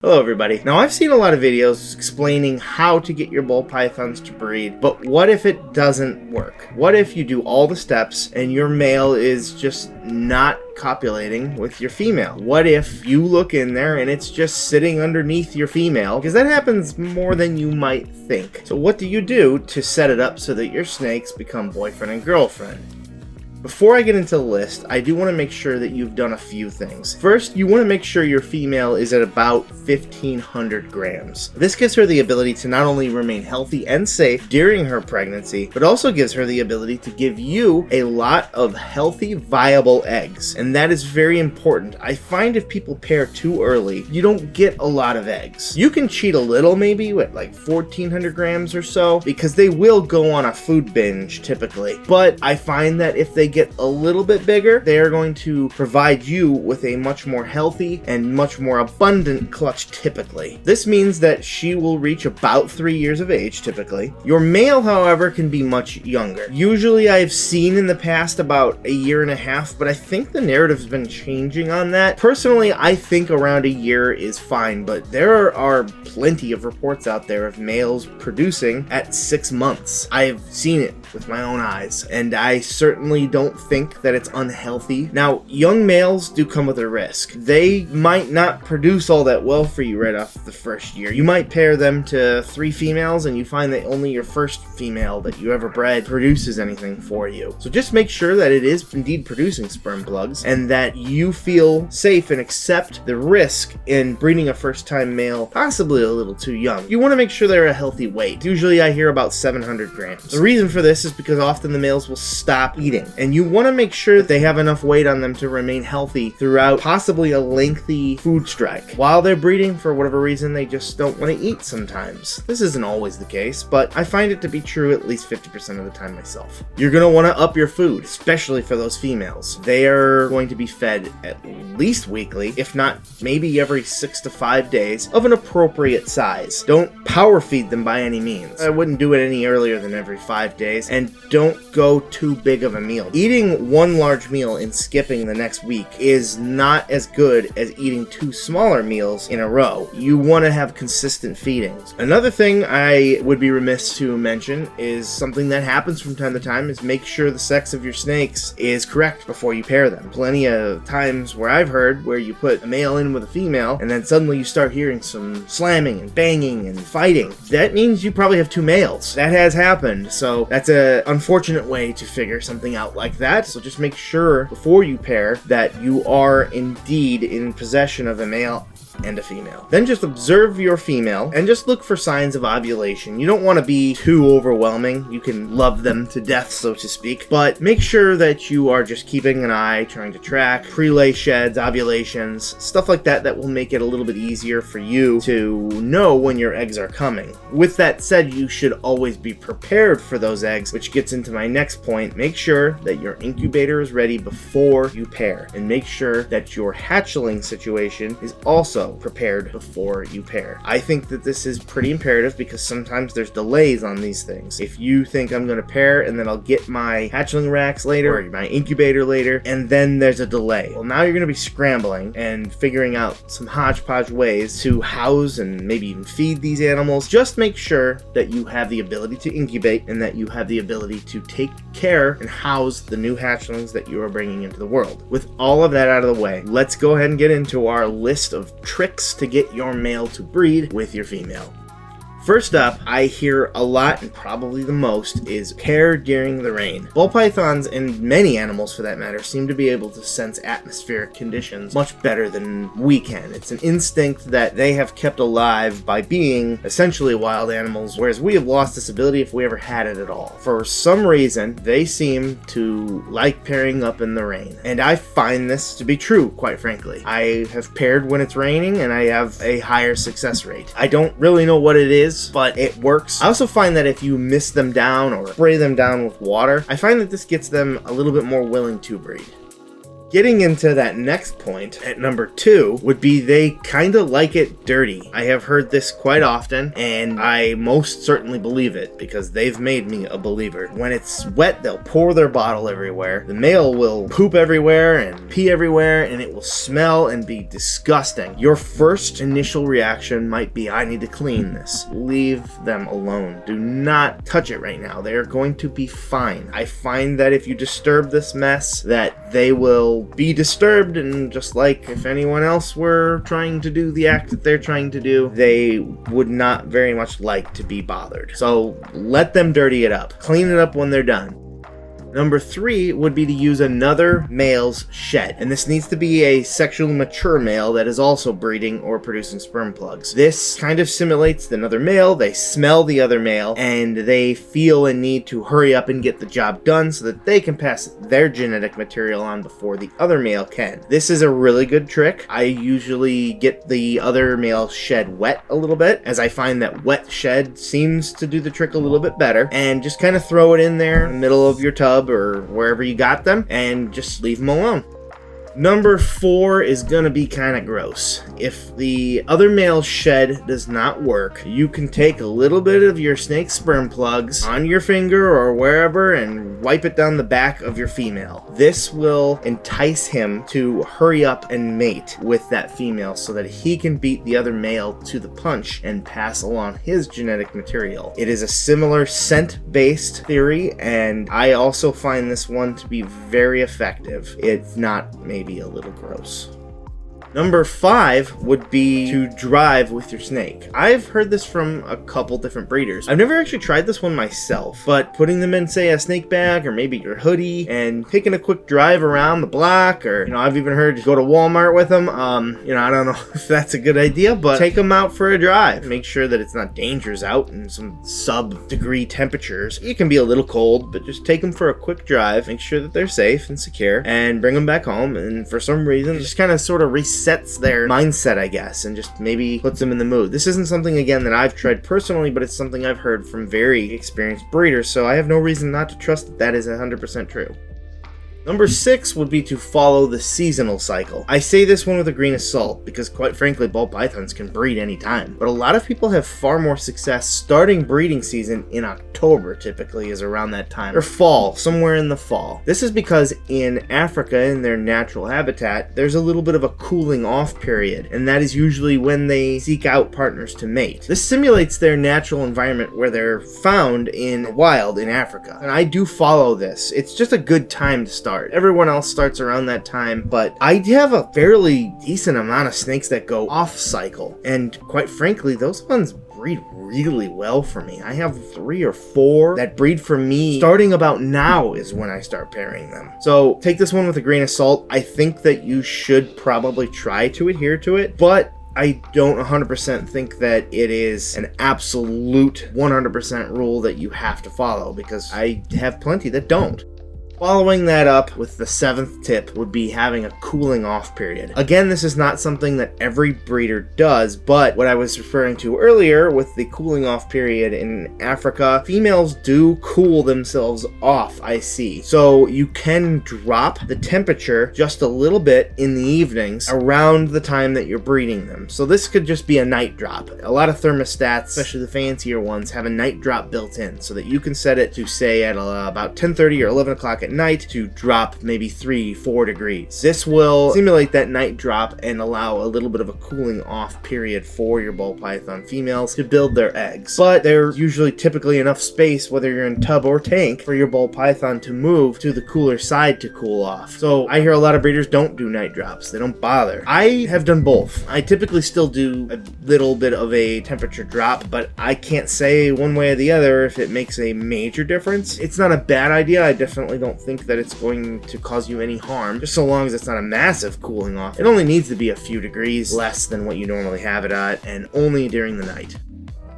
Hello everybody. Now I've seen a lot of videos explaining how to get your ball pythons to breed, but what if it doesn't work? What if you do all the steps and your male is just not copulating with your female? What if you look in there and it's just sitting underneath your female? Because that happens more than you might think. So what do you do to set it up so that your snakes become boyfriend and girlfriend? Before I get into the list, I do want to make sure that you've done a few things. First, you want to make sure your female is at about 1,500 grams. This gives her the ability to not only remain healthy and safe during her pregnancy, but also gives her the ability to give you a lot of healthy, viable eggs. And that is very important. I find if people pair too early, you don't get a lot of eggs. You can cheat a little maybe with like 1,400 grams or so, because they will go on a food binge typically. But I find that if they get a little bit bigger, they are going to provide you with a much more healthy and much more abundant clutch typically. This means that she will reach about 3 years of age typically. Your male, however, can be much younger. Usually I've seen in the past about 1.5 years, but I think the narrative's been changing on that. Personally, I think around 1 year is fine, but there are plenty of reports out there of males producing at 6 months. I've seen it with my own eyes, and I certainly don't think that it's unhealthy. Now, young males do come with a risk. They might not produce all that well for you right off the first year. You might pair them to 3 females and you find that only your first female that you ever bred produces anything for you. So just make sure that it is indeed producing sperm plugs and that you feel safe and accept the risk in breeding a first-time male, possibly a little too young. You want to make sure they're a healthy weight. Usually I hear about 700 grams. The reason for this is because often the males will stop eating, and you want to make sure that they have enough weight on them to remain healthy throughout possibly a lengthy food strike. While they're breeding, for whatever reason, they just don't want to eat sometimes. This isn't always the case, but I find it to be true at least 50% of the time myself. You're going to want to up your food, especially for those females. They are going to be fed at least weekly, if not maybe every 6 to 5 days, of an appropriate size. Don't power feed them by any means. I wouldn't do it any earlier than every 5 days, and don't go too big of a meal. Eating one large meal and skipping the next week is not as good as eating 2 smaller meals in a row. You want to have consistent feedings. Another thing I would be remiss to mention is something that happens from time to time is make sure the sex of your snakes is correct before you pair them. Plenty of times where I've heard where you put a male in with a female and then suddenly you start hearing some slamming and banging and fighting. That means you probably have 2 males. That has happened, so that's an unfortunate way to figure something out like that. So just make sure before you pair that you are indeed in possession of a male and a female. Then just observe your female and just look for signs of ovulation. You don't want to be too overwhelming. You can love them to death, so to speak, but make sure that you are just keeping an eye, trying to track pre-lay sheds, ovulations, stuff like that will make it a little bit easier for you to know when your eggs are coming. With that said, you should always be prepared for those eggs, which gets into my next point. Make sure that your incubator is ready before you pair, and make sure that your hatchling situation is also prepared before you pair. I think that this is pretty imperative because sometimes there's delays on these things. If you think I'm going to pair and then I'll get my hatchling racks later or my incubator later, and then there's a delay, well, now you're going to be scrambling and figuring out some hodgepodge ways to house and maybe even feed these animals. Just make sure that you have the ability to incubate and that you have the ability to take care and house the new hatchlings that you are bringing into the world. With all of that out of the way, let's go ahead and get into our list of tricks to get your male to breed with your female. First up, I hear a lot, and probably the most, is pair during the rain. Ball pythons, and many animals for that matter, seem to be able to sense atmospheric conditions much better than we can. It's an instinct that they have kept alive by being essentially wild animals, whereas we have lost this ability if we ever had it at all. For some reason, they seem to like pairing up in the rain, and I find this to be true, quite frankly. I have paired when it's raining, and I have a higher success rate. I don't really know what it is, but it works. I also find that if you mist them down or spray them down with water, I find that this gets them a little bit more willing to breed. Getting into that next point at number 2 would be they kind of like it dirty. I have heard this quite often, and I most certainly believe it because they've made me a believer. When it's wet, they'll pour their bottle everywhere. The male will poop everywhere and pee everywhere, and it will smell and be disgusting. Your first initial reaction might be, I need to clean this. Leave them alone. Do not touch it right now. They are going to be fine. I find that if you disturb this mess, that they will be disturbed, and just like if anyone else were trying to do the act that they're trying to do, they would not very much like to be bothered. So let them dirty it up. Clean it up when they're done. Number 3 would be to use another male's shed, and this needs to be a sexually mature male that is also breeding or producing sperm plugs. This kind of simulates another male. They smell the other male, and they feel a need to hurry up and get the job done so that they can pass their genetic material on before the other male can. This is a really good trick. I usually get the other male's shed wet a little bit, as I find that wet shed seems to do the trick a little bit better, and just kind of throw it in there in the middle of your tub or wherever you got them, and just leave them alone. Number 4 is gonna be kind of gross. If the other male shed does not work, you can take a little bit of your snake sperm plugs on your finger or wherever and wipe it down the back of your female. This will entice him to hurry up and mate with that female so that he can beat the other male to the punch and pass along his genetic material. It is a similar scent-based theory, and I also find this one to be very effective. It's not maybe a little gross. Number 5 would be to drive with your snake. I've heard this from a couple different breeders. I've never actually tried this one myself, but putting them in, say, a snake bag or maybe your hoodie and taking a quick drive around the block, or, I've even heard you go to Walmart with them. I don't know if that's a good idea, but take them out for a drive. Make sure that it's not dangerous out in some sub-degree temperatures. It can be a little cold, but just take them for a quick drive. Make sure that they're safe and secure, and bring them back home. And for some reason, just kind of sort of resets their mindset, I guess, and just maybe puts them in the mood. This isn't something, again, that I've tried personally, but it's something I've heard from very experienced breeders, so I have no reason not to trust that that is 100% true. Number 6 would be to follow the seasonal cycle. I say this one with a grain of salt because, quite frankly, ball pythons can breed anytime. But a lot of people have far more success starting breeding season in October, typically is around that time, or fall, somewhere in the fall. This is because in Africa, in their natural habitat, there's a little bit of a cooling off period, and that is usually when they seek out partners to mate. This simulates their natural environment where they're found in the wild in Africa. And I do follow this. It's just a good time to start. Everyone else starts around that time, but I have a fairly decent amount of snakes that go off cycle, and quite frankly, those ones breed really well for me. I have 3 or 4 that breed for me. Starting about now is when I start pairing them. So take this one with a grain of salt. I think that you should probably try to adhere to it, but I don't 100% think that it is an absolute 100% rule that you have to follow, because I have plenty that don't. Following that up with the 7th tip would be having a cooling off period. Again, this is not something that every breeder does, but what I was referring to earlier with the cooling off period in Africa, females do cool themselves off, I see. So you can drop the temperature just a little bit in the evenings around the time that you're breeding them. So this could just be a night drop. A lot of thermostats, especially the fancier ones, have a night drop built in so that you can set it to, say, at about 10:30 or 11 o'clock at night to drop maybe 3-4 degrees. This will simulate that night drop and allow a little bit of a cooling off period for your ball python females to build their eggs. But there's usually typically enough space, whether you're in tub or tank, for your ball python to move to the cooler side to cool off. So I hear a lot of breeders don't do night drops. They don't bother. I have done both. I typically still do a little bit of a temperature drop, but I can't say one way or the other if it makes a major difference. It's not a bad idea. I definitely don't think that it's going to cause you any harm, just so long as it's not a massive cooling off. It only needs to be a few degrees less than what you normally have it at, and only during the night.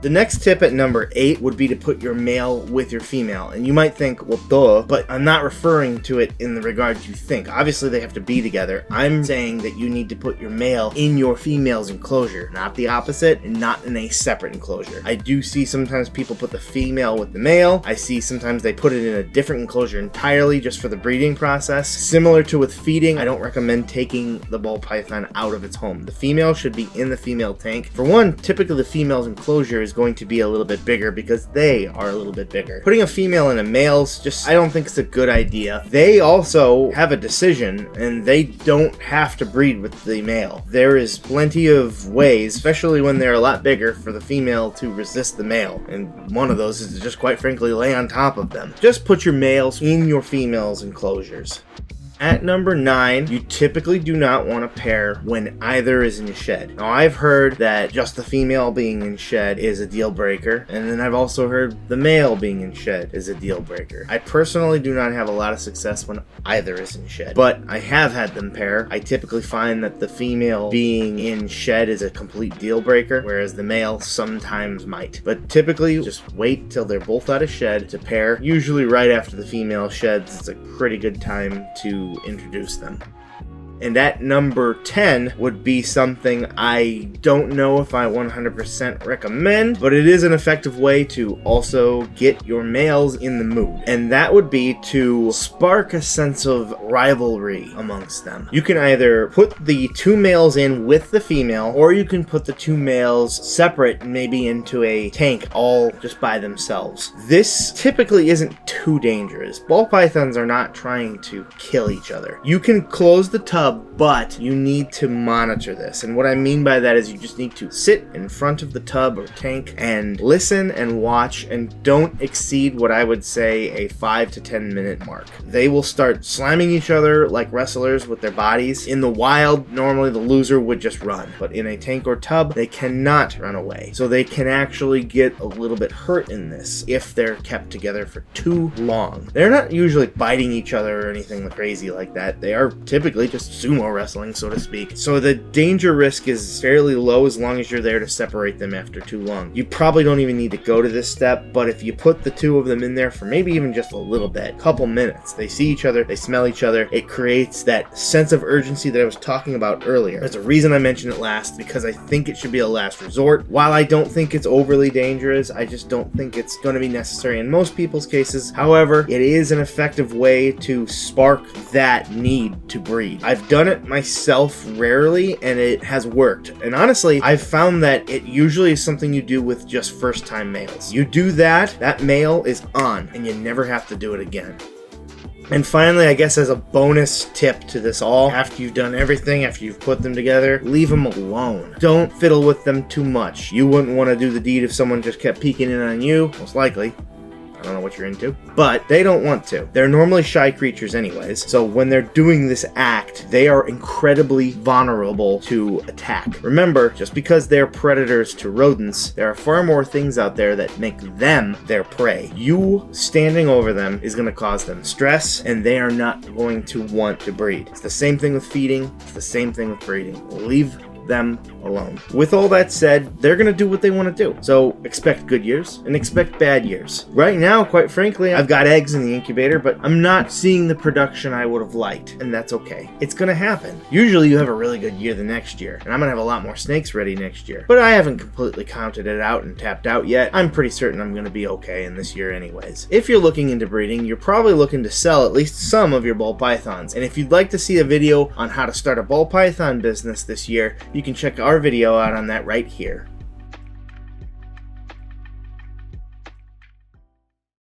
The next tip at number 8 would be to put your male with your female. And you might think, well, duh, but I'm not referring to it in the regard you think. Obviously, they have to be together. I'm saying that you need to put your male in your female's enclosure, not the opposite, and not in a separate enclosure. I do see sometimes people put the female with the male. I see sometimes they put it in a different enclosure entirely just for the breeding process. Similar to with feeding, I don't recommend taking the ball python out of its home. The female should be in the female tank. For one, typically the female's enclosure is going to be a little bit bigger because they are a little bit bigger. Putting a female in a male's just, I don't think it's a good idea. They also have a decision and they don't have to breed with the male. There is plenty of ways, especially when they're a lot bigger, for the female to resist the male. And one of those is to just quite frankly lay on top of them. Just put your males in your females' enclosures. At number 9, you typically do not want to pair when either is in the shed. Now, I've heard that just the female being in shed is a deal breaker, and then I've also heard the male being in shed is a deal breaker. I personally do not have a lot of success when either is in shed, but I have had them pair. I typically find that the female being in shed is a complete deal breaker, whereas the male sometimes might. But typically, just wait till they're both out of shed to pair. Usually right after the female sheds, it's a pretty good time to introduce them. And at number 10 would be something I don't know if I 100% recommend, but it is an effective way to also get your males in the mood. And that would be to spark a sense of rivalry amongst them. You can either put the 2 males in with the female, or you can put the 2 males separate, maybe into a tank all just by themselves. This typically isn't too dangerous. Ball pythons are not trying to kill each other. You can close the tub, but you need to monitor this. And what I mean by that is you just need to sit in front of the tub or tank and listen and watch, and don't exceed what I would say a 5 to 10 minute mark. They will start slamming each other like wrestlers with their bodies. In the wild, normally the loser would just run, but in a tank or tub, they cannot run away. So they can actually get a little bit hurt in this if they're kept together for too long. They're not usually biting each other or anything crazy like that. They are typically just sumo wrestling, so to speak. So the danger risk is fairly low as long as you're there to separate them after too long. You probably don't even need to go to this step, but if you put the 2 of them in there for maybe even just a little bit, couple minutes, they see each other, they smell each other, it creates that sense of urgency that I was talking about earlier. There's a reason I mentioned it last, because I think it should be a last resort. While I don't think it's overly dangerous, I just don't think it's going to be necessary in most people's cases. However, it is an effective way to spark that need to breed. I've done it myself rarely, and it has worked. And honestly, I've found that it usually is something you do with just first-time males. You do that, that male is on, and you never have to do it again. And finally, I guess as a bonus tip to this all, after you've done everything, after you've put them together, leave them alone. Don't fiddle with them too much. You wouldn't want to do the deed if someone just kept peeking in on you, most likely. I don't know what you're into, but they don't want to. They're normally shy creatures anyways, so when they're doing this act, they are incredibly vulnerable to attack. Remember, just because they're predators to rodents, there are far more things out there that make them their prey. You standing over them is going to cause them stress, and they are not going to want to breed. It's the same thing with feeding, it's the same thing with breeding. Leave them alone. With all that said, they're going to do what they want to do. So expect good years and expect bad years. Right now, quite frankly, I've got eggs in the incubator, but I'm not seeing the production I would have liked, and that's okay. It's going to happen. Usually you have a really good year the next year, and I'm going to have a lot more snakes ready next year. But I haven't completely counted it out and tapped out yet. I'm pretty certain I'm going to be okay in this year anyways. If you're looking into breeding, you're probably looking to sell at least some of your ball pythons. And if you'd like to see a video on how to start a ball python business this year, you can check our video out on that right here.